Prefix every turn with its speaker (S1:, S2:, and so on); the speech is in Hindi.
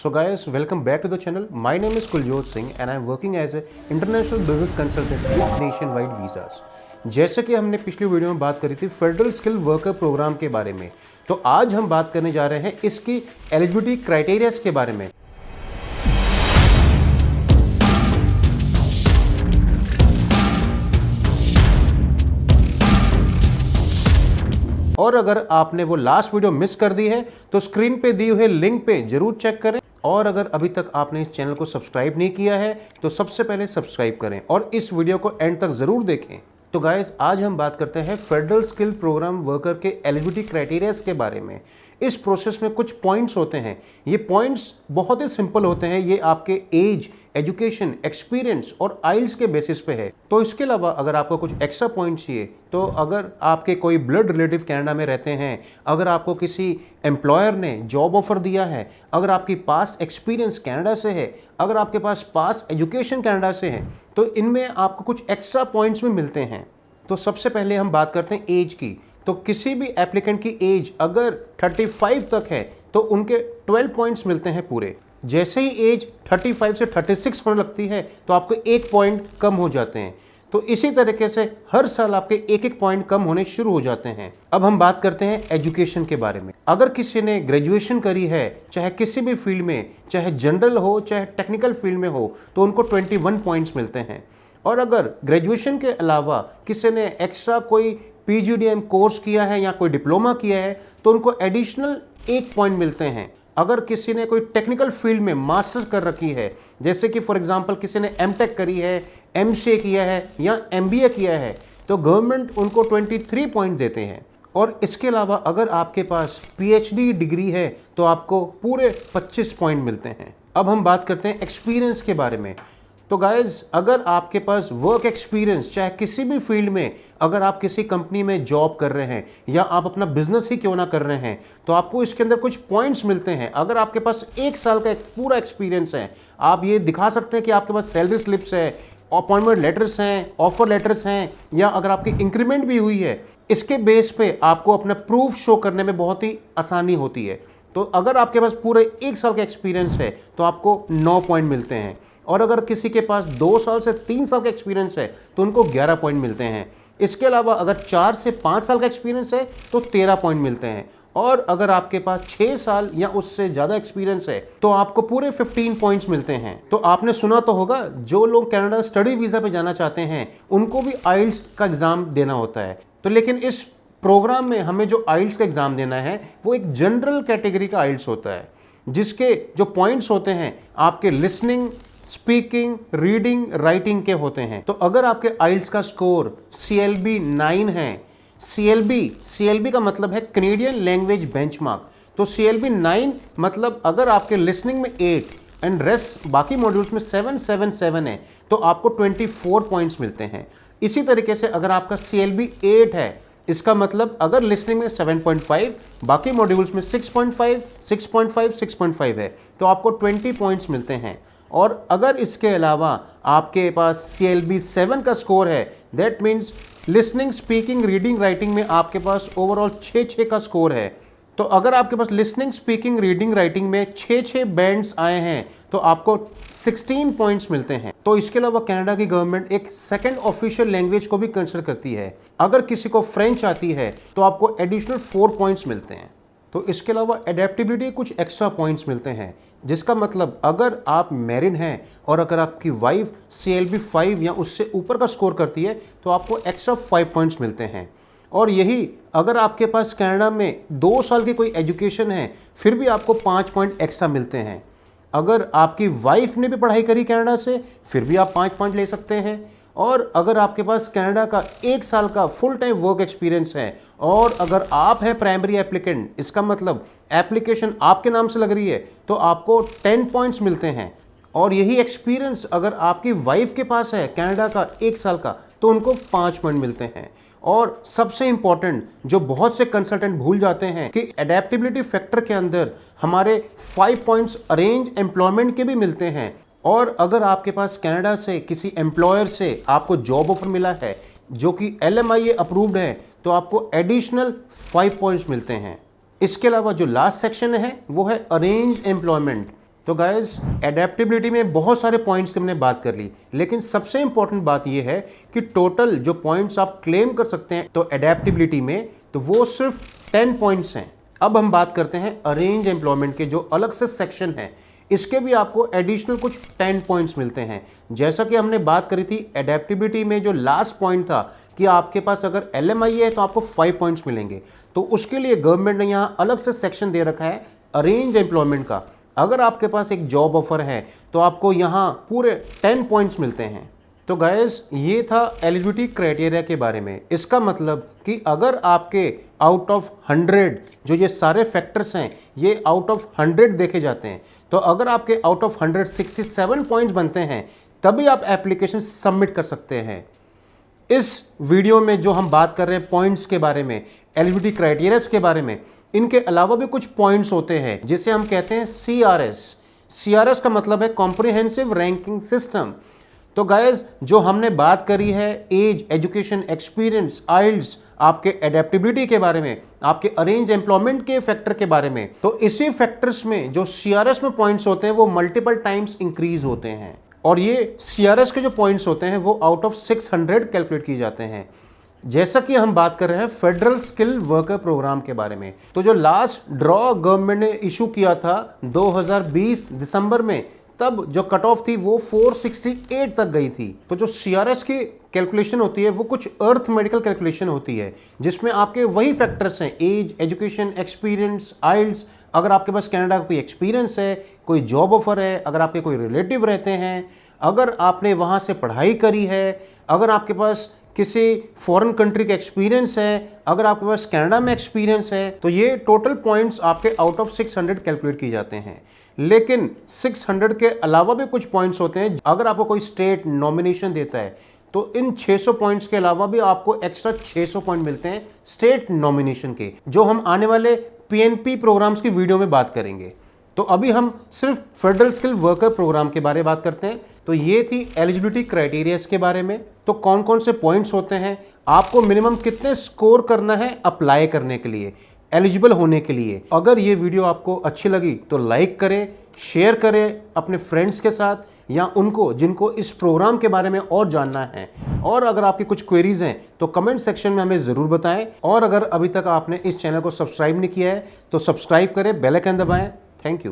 S1: So guys, welcome back to the channel. My name is Kuljot Singh and I am working as a international business consultant with Nationwide Visas. जैसे कि हमने पिछली वीडियो में बात करी थी फेडरल स्किल वर्कर प्रोग्राम के बारे में, तो आज हम बात करने जा रहे हैं इसकी एलिजिबिलिटी क्राइटेरियाज के बारे में। और अगर आपने वो लास्ट वीडियो मिस कर दी है तो स्क्रीन पे दी हुए लिंक पे जरूर चेक करें। और अगर अभी तक आपने इस चैनल को सब्सक्राइब नहीं किया है तो सबसे पहले सब्सक्राइब करें और इस वीडियो को एंड तक जरूर देखें। तो गाइस, आज हम बात करते हैं फेडरल स्किल प्रोग्राम वर्कर के एलिजिबिलिटी क्राइटेरियाज के बारे में। इस प्रोसेस में कुछ पॉइंट्स होते हैं। ये पॉइंट्स बहुत ही सिंपल होते हैं। ये आपके एज, एजुकेशन, एक्सपीरियंस और आइल्स के बेसिस पे है। तो इसके अलावा अगर आपको कुछ एक्स्ट्रा पॉइंट्स चाहिए, तो अगर आपके कोई ब्लड रिलेटिव कनाडा में रहते हैं, अगर आपको किसी एम्प्लॉयर ने जॉब ऑफर दिया है, अगर आपकी पास एक्सपीरियंस कनाडा से है, अगर आपके पास पास एजुकेशन कनाडा से है, तो इनमें आपको कुछ एक्स्ट्रा पॉइंट्स भी मिलते हैं। तो सबसे पहले हम बात करते हैं एज की। तो किसी भी एप्लीकेंट की एज अगर 35 तक है तो उनके 12 पॉइंट्स मिलते हैं पूरे। जैसे ही एज 35 से 36 होने लगती है तो आपको 1 पॉइंट कम हो जाते हैं। तो इसी तरीके से हर साल आपके 1-1 पॉइंट कम होने शुरू हो जाते हैं। अब हम बात करते हैं एजुकेशन के बारे में। अगर किसी ने ग्रेजुएशन करी है, चाहे किसी भी फील्ड में, चाहे जनरल हो चाहे टेक्निकल फील्ड में हो, तो उनको 21 पॉइंट्स मिलते हैं। और अगर ग्रेजुएशन के अलावा किसी ने एक्स्ट्रा कोई PGDM कोर्स किया है या कोई डिप्लोमा किया है तो उनको एडिशनल 1 पॉइंट मिलते हैं। अगर किसी ने कोई टेक्निकल फील्ड में मास्टर्स कर रखी है, जैसे कि फॉर एग्जांपल किसी ने MTech करी है, MCA किया है या MBA किया है, तो गवर्नमेंट उनको 23 पॉइंट देते हैं। और इसके अलावा अगर आपके पास PhD डिग्री है तो आपको पूरे 25 पॉइंट मिलते हैं। अब हम बात करते हैं एक्सपीरियंस के बारे में। तो गाइज, अगर आपके पास वर्क एक्सपीरियंस चाहे किसी भी फील्ड में, अगर आप किसी कंपनी में जॉब कर रहे हैं या आप अपना बिजनेस ही क्यों ना कर रहे हैं, तो आपको इसके अंदर कुछ पॉइंट्स मिलते हैं। अगर आपके पास 1 साल का एक पूरा एक्सपीरियंस है, आप ये दिखा सकते हैं कि आपके पास सैलरी स्लिप्स है, अपॉइंटमेंट लेटर्स हैं, ऑफर लेटर्स हैं, या अगर आपकी इंक्रीमेंट भी हुई है, इसके बेस पे आपको अपना प्रूफ शो करने में बहुत ही आसानी होती है। तो अगर आपके पास पूरे 1 साल का एक्सपीरियंस है तो आपको 9 पॉइंट मिलते हैं। और अगर किसी के पास 2 साल से 3 साल का एक्सपीरियंस है तो उनको 11 पॉइंट मिलते हैं। इसके अलावा अगर 4 से 5 साल का एक्सपीरियंस है तो 13 पॉइंट मिलते हैं। और अगर आपके पास 6 साल या उससे ज़्यादा एक्सपीरियंस है तो आपको पूरे 15 पॉइंट्स मिलते हैं। तो आपने सुना तो होगा, जो लोग कनाडा स्टडी वीज़ा पे जाना चाहते हैं उनको भी आइल्स का एग्ज़ाम देना होता है। तो लेकिन इस प्रोग्राम में हमें जो आइल्स का एग्ज़ाम देना है वो एक जनरल कैटेगरी का आइल्स होता है, जिसके जो पॉइंट्स होते हैं आपके लिसनिंग, स्पीकिंग, रीडिंग, राइटिंग के होते हैं। तो अगर आपके आइल्स का स्कोर CLB 9 है, CLB का मतलब है कैनेडियन लैंग्वेज बेंचमार्क, तो CLB 9 मतलब अगर आपके लिसनिंग में 8 एंड रेस्ट बाकी मॉड्यूल्स में 777 है तो आपको 24 पॉइंट्स मिलते हैं। इसी तरीके से अगर आपका CLB 8 है, इसका मतलब अगर लिसनिंग में 7.5, बाकी मॉड्यूल्स में 6.5, 6.5, 6.5 है तो आपको 20 पॉइंट्स मिलते हैं। और अगर इसके अलावा आपके पास CLB 7 का स्कोर है, that means listening, speaking, reading, writing में आपके पास ओवरऑल 6 का स्कोर है। तो अगर आपके पास लिसनिंग, स्पीकिंग, रीडिंग, राइटिंग में 6 बैंड्स आए हैं तो आपको 16 पॉइंट्स मिलते हैं। तो इसके अलावा कनाडा की गवर्नमेंट एक सेकंड ऑफिशियल लैंग्वेज को भी कंसिडर करती है। अगर किसी को फ्रेंच आती है तो आपको एडिशनल 4 पॉइंट्स मिलते हैं। तो इसके अलावा एडेप्टिबिलिटी कुछ एक्स्ट्रा पॉइंट्स मिलते हैं, जिसका मतलब अगर आप मैरिड हैं और अगर आपकी वाइफ CLB 5 या उससे ऊपर का स्कोर करती है तो आपको एक्स्ट्रा 5 पॉइंट्स मिलते हैं। और यही अगर आपके पास कनाडा में 2 साल की कोई एजुकेशन है फिर भी आपको 5 पॉइंट एक्स्ट्रा मिलते हैं। अगर आपकी वाइफ ने भी पढ़ाई करी कनाडा से फिर भी आप 5 पॉइंट ले सकते हैं। और अगर आपके पास कनाडा का 1 साल का फुल टाइम वर्क एक्सपीरियंस है और अगर आप हैं प्राइमरी एप्लीकेंट, इसका मतलब एप्लीकेशन आपके नाम से लग रही है, तो आपको 10 पॉइंट्स मिलते हैं। और यही एक्सपीरियंस अगर आपकी वाइफ के पास है कनाडा का 1 साल का तो उनको 5 पॉइंट मिलते हैं। और सबसे इंपॉर्टेंट जो बहुत से कंसल्टेंट भूल जाते हैं कि एडेप्टेबिलिटी फैक्टर के अंदर हमारे 5 पॉइंट्स अरेंज एम्प्लॉयमेंट के भी मिलते हैं। और अगर आपके पास कनाडा से किसी एम्प्लॉयर से आपको जॉब ऑफर मिला है जो कि LMIA अप्रूव्ड है तो आपको एडिशनल 5 पॉइंट्स मिलते हैं। इसके अलावा जो लास्ट सेक्शन है वो है अरेंज एम्प्लॉयमेंट। तो गाइस एडेप्टेबिलिटी में बहुत सारे पॉइंट्स की हमने बात कर ली, लेकिन सबसे इंपॉर्टेंट बात यह है कि टोटल जो पॉइंट्स आप क्लेम कर सकते हैं तो एडेप्टेबिलिटी में, तो वो सिर्फ 10 पॉइंट्स हैं। अब हम बात करते हैं अरेंज एम्प्लॉयमेंट के, जो अलग से सेक्शन है, इसके भी आपको एडिशनल कुछ 10 पॉइंट्स मिलते हैं। जैसा कि हमने बात करी थी एडेप्टेबिलिटी में, जो लास्ट पॉइंट था कि आपके पास अगर LMI है तो आपको 5 पॉइंट्स मिलेंगे, तो उसके लिए गवर्नमेंट ने यहाँ अलग से सेक्शन दे रखा है अरेंज एम्प्लॉयमेंट का। अगर आपके पास एक जॉब ऑफर है तो आपको यहाँ पूरे 10 पॉइंट्स मिलते हैं। तो गाइस ये था एलिजिबिलिटी क्राइटेरिया के बारे में। इसका मतलब कि अगर आपके आउट ऑफ 100 जो ये सारे फैक्टर्स हैं ये आउट ऑफ 100 देखे जाते हैं, तो अगर आपके आउट ऑफ 100 67 पॉइंट्स बनते हैं तभी आप एप्लीकेशन सबमिट कर सकते हैं। इस वीडियो में जो हम बात कर रहे हैं पॉइंट्स के बारे में, एलिजिबिलिटी क्राइटेरियाज के बारे में, इनके अलावा भी कुछ पॉइंट्स होते हैं जिसे हम कहते हैं CRS। CRS का मतलब है कॉम्प्रिहेंसिव रैंकिंग सिस्टम। तो गाइस जो हमने बात करी है एज, एजुकेशन, एक्सपीरियंस, आइल्स, आपके एडेप्टेबिलिटी के बारे में, आपके अरेंज एम्प्लॉयमेंट के फैक्टर के बारे में, तो इसी फैक्टर्स में जो CRS में पॉइंट्स होते हैं वो मल्टीपल टाइम्स इंक्रीज होते हैं। और ये CRS के जो पॉइंट्स होते हैं वो आउट ऑफ 600 कैलकुलेट किए जाते हैं। जैसा कि हम बात कर रहे हैं फेडरल स्किल वर्कर प्रोग्राम के बारे में, तो जो लास्ट ड्रॉ गवर्नमेंट ने इशू किया था 2020 दिसंबर में, तब जो कट ऑफ थी वो 468 तक गई थी। तो जो CRS की कैलकुलेशन होती है वो कुछ अर्थ मेडिकल कैलकुलेशन होती है, जिसमें आपके वही फैक्टर्स हैं एज, एजुकेशन, एक्सपीरियंस, आइल्स, अगर आपके पास कनाडा का कोई एक्सपीरियंस है, कोई जॉब ऑफर है, अगर आपके कोई रिलेटिव रहते हैं, अगर आपने वहाँ से पढ़ाई करी है, अगर आपके पास किसी फॉरेन कंट्री का एक्सपीरियंस है, अगर आपके पास कनाडा में एक्सपीरियंस है, तो ये टोटल पॉइंट्स आपके आउट ऑफ 600 कैलकुलेट किए जाते हैं। लेकिन 600 के अलावा भी कुछ पॉइंट्स होते हैं। अगर आपको कोई स्टेट नॉमिनेशन देता है तो इन 600 पॉइंट्स के अलावा भी आपको एक्स्ट्रा 600 पॉइंट मिलते हैं स्टेट नॉमिनेशन के, जो हम आने वाले PNP प्रोग्राम्स की वीडियो में बात करेंगे। तो अभी हम सिर्फ फेडरल स्किल वर्कर प्रोग्राम के बारे में बात करते हैं। तो ये थी एलिजिबिलिटी क्राइटेरियाज के बारे में। तो कौन कौन से पॉइंट्स होते हैं, आपको मिनिमम कितने स्कोर करना है अप्लाई करने के लिए, एलिजिबल होने के लिए। अगर ये वीडियो आपको अच्छी लगी तो लाइक करें, शेयर करें अपने फ्रेंड्स के साथ या उनको जिनको इस प्रोग्राम के बारे में और जानना है। और अगर आपकी कुछ क्वेरीज हैं तो कमेंट सेक्शन में हमें ज़रूर बताएं। और अगर अभी तक आपने इस चैनल को सब्सक्राइब नहीं किया है तो सब्सक्राइब करें, बेल आइकन दबाएं। Thank you.